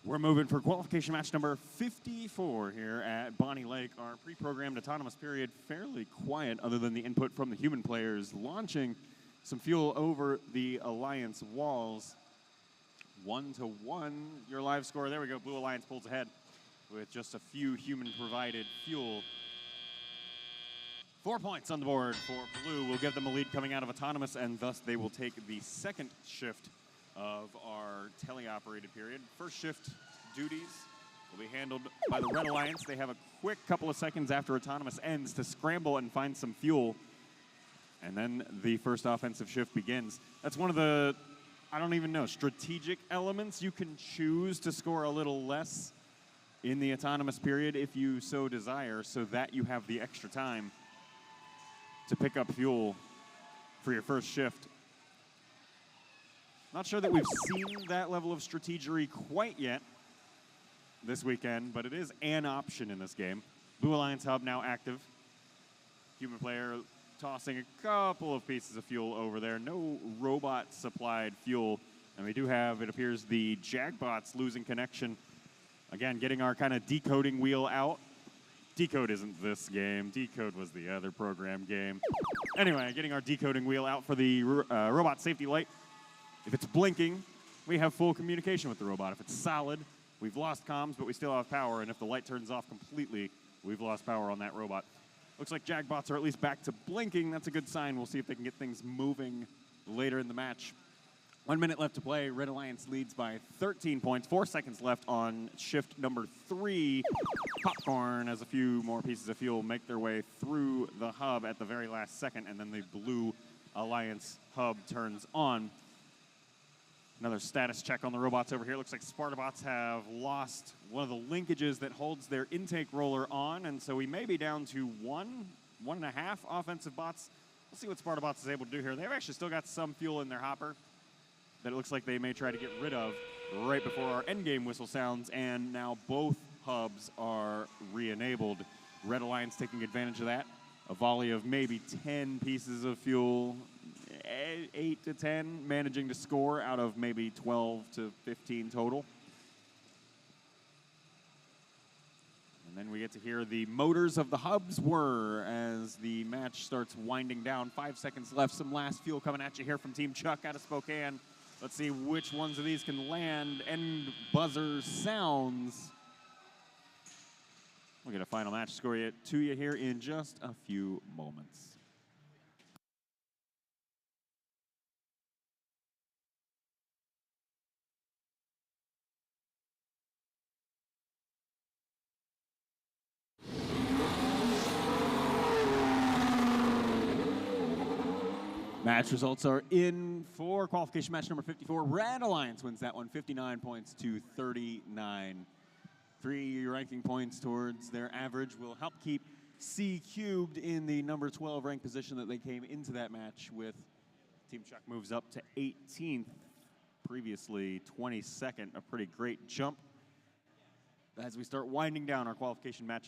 We're moving for qualification match number 54 here at Bonnie Lake. Our pre-programmed autonomous period fairly quiet other than the input from the human players launching some fuel over the Alliance walls. 1-1, your live score. There we go. Blue Alliance pulls ahead with just a few human-provided fuel. 4 points on the board for Blue. We'll give them a lead coming out of autonomous, and thus they will take the second shift of our teleoperated period. First shift duties will be handled by the Red Alliance. They have a quick couple of seconds after autonomous ends to scramble and find some fuel. And then the first offensive shift begins. That's one of the, I don't even know, strategic elements. You can choose to score a little less in the autonomous period if you so desire, so that you have the extra time to pick up fuel for your first shift. Not sure that we've seen that level of strategery quite yet this weekend, but it is an option in this game. Blue Alliance Hub now active. Human player tossing a couple of pieces of fuel over there. No robot-supplied fuel. And we do have, it appears, the Jagbots losing connection. Again, getting our kind of decoding wheel out. Decode isn't this game. Decode was the other program game. Anyway, getting our decoding wheel out for the robot safety light. If it's blinking, we have full communication with the robot. If it's solid, we've lost comms, but we still have power. And if the light turns off completely, we've lost power on that robot. Looks like Jagbots are at least back to blinking. That's a good sign. We'll see if they can get things moving later in the match. 1 minute left to play. Red Alliance leads by 13 points. 4 seconds left on shift number 3. Popcorn, as a few more pieces of fuel make their way through the hub at the very last second, and then the Blue Alliance hub turns on. Another status check on the robots over here. Looks like Spartabots have lost one of the linkages that holds their intake roller on, and so we may be down to one and a half offensive bots. We'll see what Spartabots is able to do here. They've actually still got some fuel in their hopper that it looks like they may try to get rid of right before our endgame whistle sounds, and now both hubs are re-enabled. Red Alliance taking advantage of that. A volley of maybe 10 pieces of fuel, 8 to 10, managing to score out of maybe 12 to 15 total. And then we get to hear the motors of the hubs whir as the match starts winding down. 5 seconds left, some last fuel coming at you here from Team Chuck out of Spokane. Let's see which ones of these can land. End buzzer sounds. We'll get a final match score to you here in just a few moments. Match results are in for qualification match number 54. Red Alliance wins that one, 59 points to 39. 3 ranking points towards their average will help keep C cubed in the number 12 ranked position that they came into that match with. Team Chuck moves up to 18th, previously 22nd, a pretty great jump as we start winding down our qualification matches.